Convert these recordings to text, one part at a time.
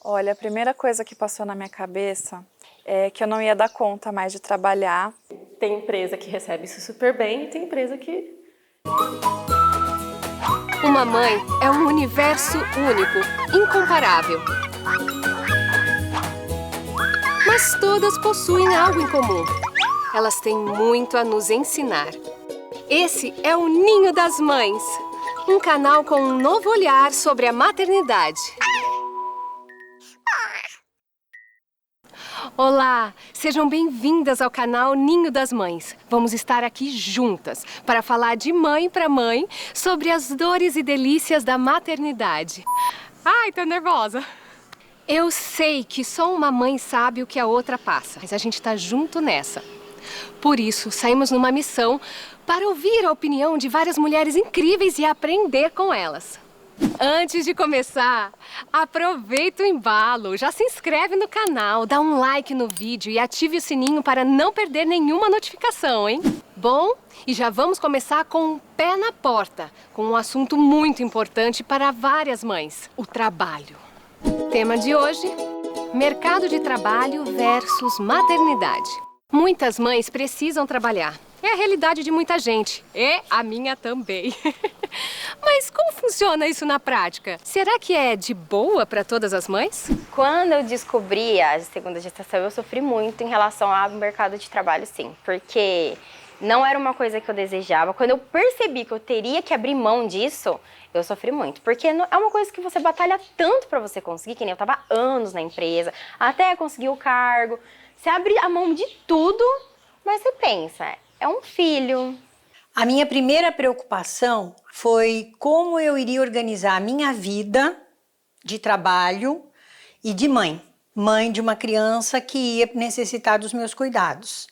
Olha, a primeira coisa que passou na minha cabeça é que eu não ia dar conta mais de trabalhar. Tem empresa que recebe isso super bem e tem empresa que... Uma mãe é um universo único, incomparável. Mas todas possuem algo em comum. Elas têm muito a nos ensinar. Esse é o Ninho das Mães, um canal com um novo olhar sobre a maternidade. Olá, sejam bem-vindas ao canal Ninho das Mães. Vamos estar aqui juntas para falar de mãe para mãe sobre as dores e delícias da maternidade. Ai, tô nervosa. Eu sei que só uma mãe sabe o que a outra passa, mas a gente tá junto nessa. Por isso, saímos numa missão para ouvir a opinião de várias mulheres incríveis e aprender com elas. Antes de começar, aproveita o embalo, já se inscreve no canal, dá um like no vídeo e ative o sininho para não perder nenhuma notificação, hein? Bom, e já vamos começar com o pé na porta, com um assunto muito importante para várias mães, o trabalho. Tema de hoje, mercado de trabalho versus maternidade. Muitas mães precisam trabalhar. É a realidade de muita gente. E a minha também. Mas como funciona isso na prática? Será que é de boa para todas as mães? Quando eu descobri a segunda gestação, eu sofri muito em relação ao mercado de trabalho, sim. Porque não era uma coisa que eu desejava. Quando eu percebi que eu teria que abrir mão disso, eu sofri muito. Porque é uma coisa que você batalha tanto para você conseguir, que nem eu tava anos na empresa, até conseguir o cargo. Você abre a mão de tudo, mas você pensa, é um filho. A minha primeira preocupação foi como eu iria organizar a minha vida de trabalho e de mãe. Mãe de uma criança que ia necessitar dos meus cuidados.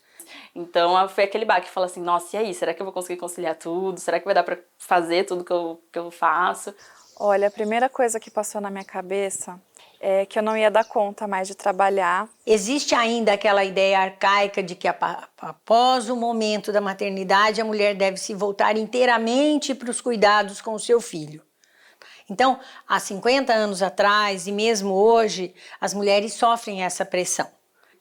Então foi aquele baque que fala assim, nossa, e aí, será que eu vou conseguir conciliar tudo? Será que vai dar pra fazer tudo que eu faço? Olha, a primeira coisa que passou na minha cabeça é que eu não ia dar conta mais de trabalhar. Existe ainda aquela ideia arcaica de que após o momento da maternidade a mulher deve se voltar inteiramente para os cuidados com o seu filho. Então, há 50 anos atrás e mesmo hoje, as mulheres sofrem essa pressão.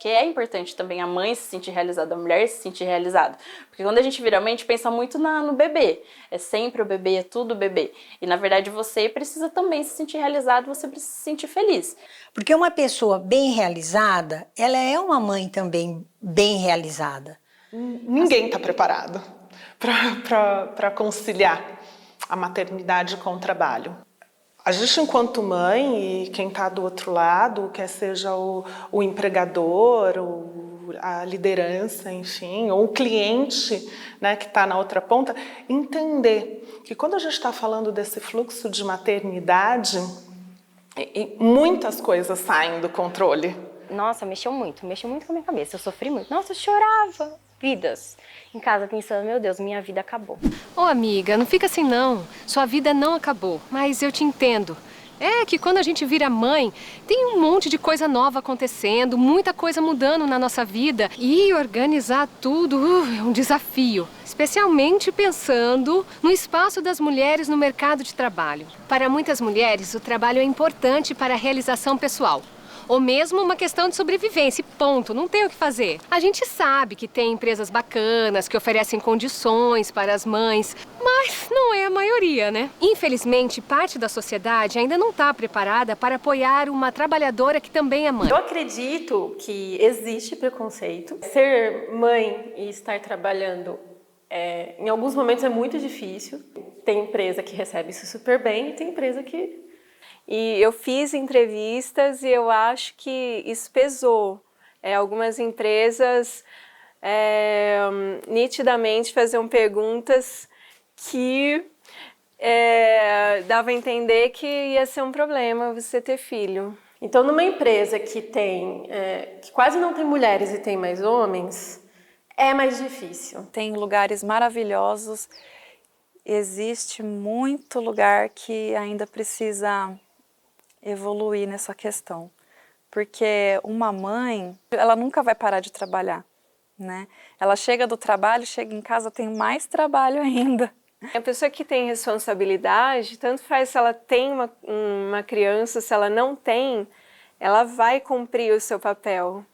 Que é importante também a mãe se sentir realizada, a mulher se sentir realizada. Porque quando a gente vira mãe, a gente pensa muito no bebê. É sempre o bebê, é tudo o bebê. E na verdade você precisa também se sentir realizado, você precisa se sentir feliz. Porque uma pessoa bem realizada, ela é uma mãe também bem realizada. Ninguém está preparado para conciliar a maternidade com o trabalho. A gente, enquanto mãe, e quem está do outro lado, quer seja o empregador, ou a liderança, enfim, ou o cliente, né, que está na outra ponta, entender que quando a gente está falando desse fluxo de maternidade, muitas coisas saem do controle. Nossa, mexeu muito com a minha cabeça. Eu sofri muito. Nossa, eu chorava vidas em casa pensando, meu Deus, minha vida acabou. Ô amiga, não fica assim não. Sua vida não acabou, mas eu te entendo. É que quando a gente vira mãe, tem um monte de coisa nova acontecendo, muita coisa mudando na nossa vida. E organizar tudo é um desafio. Especialmente pensando no espaço das mulheres no mercado de trabalho. Para muitas mulheres, o trabalho é importante para a realização pessoal. Ou mesmo uma questão de sobrevivência, ponto, não tem o que fazer. A gente sabe que tem empresas bacanas que oferecem condições para as mães, mas não é a maioria, né? Infelizmente, parte da sociedade ainda não está preparada para apoiar uma trabalhadora que também é mãe. Eu acredito que existe preconceito. Ser mãe e estar trabalhando, em alguns momentos é muito difícil. Tem empresa que recebe isso super bem e tem empresa que... E eu fiz entrevistas e eu acho que isso pesou. Algumas empresas nitidamente faziam perguntas que davam a entender que ia ser um problema você ter filho. Então, numa empresa que que quase não tem mulheres e tem mais homens, é mais difícil. Tem lugares maravilhosos, existe muito lugar que ainda precisa evoluir nessa questão, porque uma mãe, ela nunca vai parar de trabalhar, né? Ela chega do trabalho, chega em casa, tem mais trabalho ainda. A pessoa que tem responsabilidade, tanto faz se ela tem uma criança, se ela não tem, ela vai cumprir o seu papel,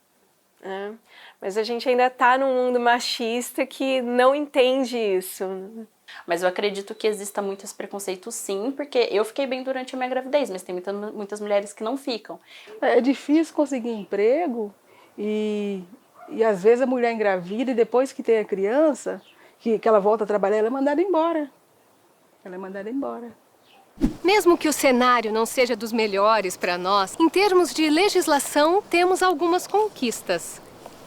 né? Mas a gente ainda está num mundo machista que não entende isso. Mas eu acredito que exista muitos preconceitos sim, porque eu fiquei bem durante a minha gravidez, mas tem muitas mulheres que não ficam. É difícil conseguir emprego e às vezes a mulher engravida e depois que tem a criança, que ela volta a trabalhar, ela é mandada embora. Ela é mandada embora. Mesmo que o cenário não seja dos melhores para nós, em termos de legislação, temos algumas conquistas.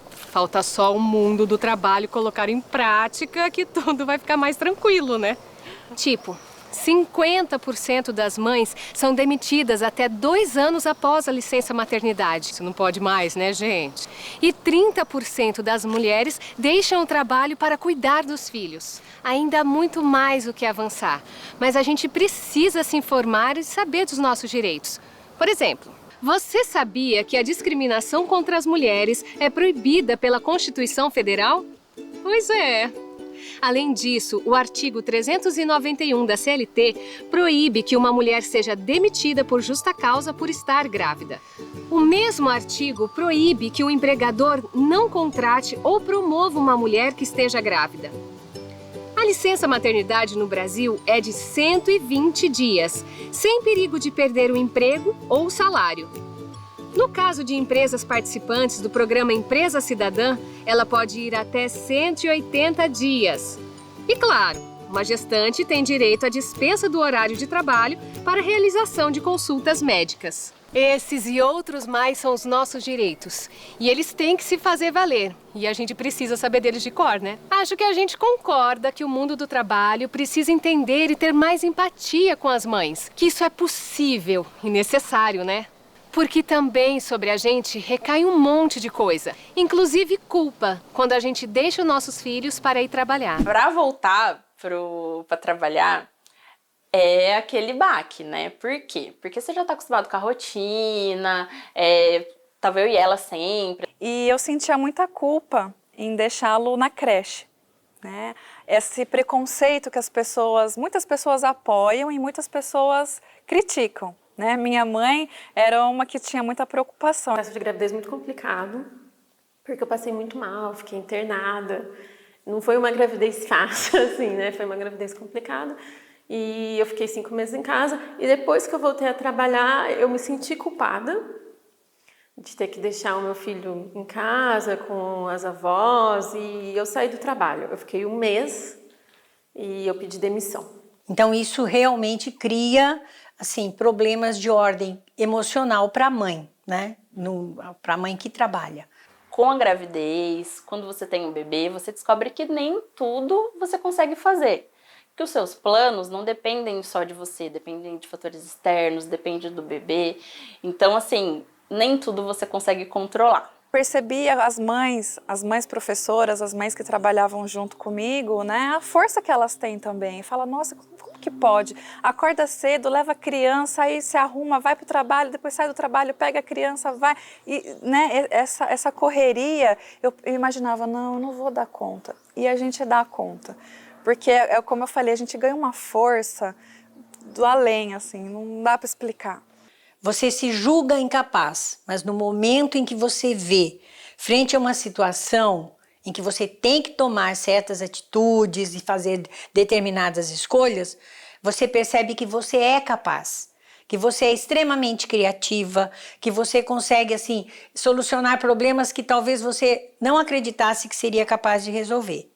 Falta só o mundo do trabalho colocar em prática que tudo vai ficar mais tranquilo, né? Tipo, 50% das mães são demitidas até 2 anos após a licença maternidade. Isso não pode mais, né, gente? E 30% das mulheres deixam o trabalho para cuidar dos filhos. Ainda há muito mais o que avançar, mas a gente precisa se informar e saber dos nossos direitos. Por exemplo, você sabia que a discriminação contra as mulheres é proibida pela Constituição Federal? Pois é. Além disso, o artigo 391 da CLT proíbe que uma mulher seja demitida por justa causa por estar grávida. O mesmo artigo proíbe que o empregador não contrate ou promova uma mulher que esteja grávida. A licença maternidade no Brasil é de 120 dias, sem perigo de perder o emprego ou o salário. No caso de empresas participantes do programa Empresa Cidadã, ela pode ir até 180 dias. E claro, uma gestante tem direito à dispensa do horário de trabalho para a realização de consultas médicas. Esses e outros mais são os nossos direitos. E eles têm que se fazer valer. E a gente precisa saber deles de cor, né? Acho que a gente concorda que o mundo do trabalho precisa entender e ter mais empatia com as mães. Que isso é possível e necessário, né? Porque também sobre a gente recai um monte de coisa, inclusive culpa, quando a gente deixa os nossos filhos para ir trabalhar. Para voltar para trabalhar, é aquele baque, né? Por quê? Porque você já tá acostumado com a rotina, tava eu e ela sempre. E eu sentia muita culpa em deixá-lo na creche, né? Esse preconceito que muitas pessoas apoiam e muitas pessoas criticam, né? Minha mãe era uma que tinha muita preocupação. O processo de gravidez muito complicado, porque eu passei muito mal, fiquei internada. Não foi uma gravidez fácil, assim, né? Foi uma gravidez complicada. E eu fiquei 5 meses em casa. E depois que eu voltei a trabalhar, eu me senti culpada de ter que deixar o meu filho em casa com as avós. E eu saí do trabalho. Eu fiquei 1 mês e eu pedi demissão. Então isso realmente cria assim problemas de ordem emocional para a mãe, né? Para a mãe que trabalha. Com a gravidez, quando você tem um bebê, você descobre que nem tudo você consegue fazer. Que os seus planos não dependem só de você, dependem de fatores externos, depende do bebê. Então, assim, nem tudo você consegue controlar. Percebi as mães professoras, as mães que trabalhavam junto comigo, né? A força que elas têm também. Fala, nossa, como que pode? Acorda cedo, leva a criança, aí se arruma, vai para o trabalho, depois sai do trabalho, pega a criança, vai. E, né, essa correria, eu imaginava, não, eu não vou dar conta. E a gente dá conta. Porque, como eu falei, a gente ganha uma força do além, assim, não dá para explicar. Você se julga incapaz, mas no momento em que você vê, frente a uma situação em que você tem que tomar certas atitudes e fazer determinadas escolhas, você percebe que você é capaz, que você é extremamente criativa, que você consegue, assim, solucionar problemas que talvez você não acreditasse que seria capaz de resolver.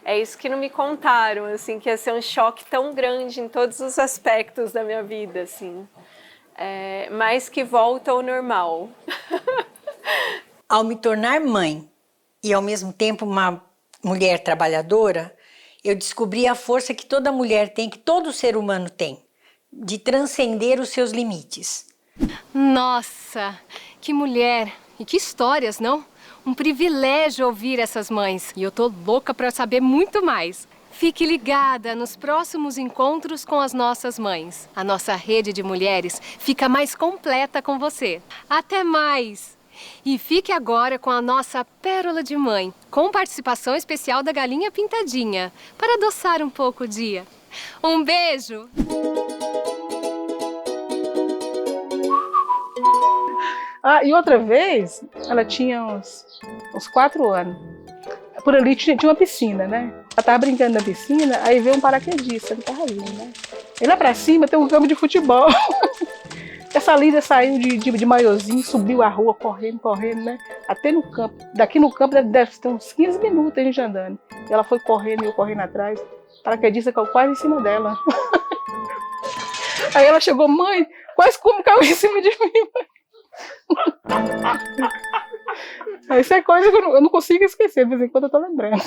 É isso que não me contaram, assim, que ia ser um choque tão grande em todos os aspectos da minha vida, assim. Mas que volta ao normal. Ao me tornar mãe e ao mesmo tempo uma mulher trabalhadora, eu descobri a força que toda mulher tem, que todo ser humano tem, de transcender os seus limites. Nossa, que mulher! E que histórias, não? Um privilégio ouvir essas mães. E eu tô louca para saber muito mais. Fique ligada nos próximos encontros com as nossas mães. A nossa rede de mulheres fica mais completa com você. Até mais! E fique agora com a nossa Pérola de Mãe, com participação especial da Galinha Pintadinha, para adoçar um pouco o dia. Um beijo! Ah, e outra vez, ela tinha uns 4 anos. Por ali tinha uma piscina, né? Ela tava brincando na piscina, aí veio um paraquedista no carrinho, né? E lá pra cima tem um campo de futebol. Essa Lídia saiu de maiozinho, subiu a rua, correndo, né? Até no campo. Daqui no campo deve ter uns 15 minutos a gente andando. E ela foi correndo e eu correndo atrás. O paraquedista caiu quase em cima dela. Aí ela chegou, mãe, quase como caiu em cima de mim, mãe. Isso é coisa que eu não consigo esquecer, de vez em quando eu tô lembrando.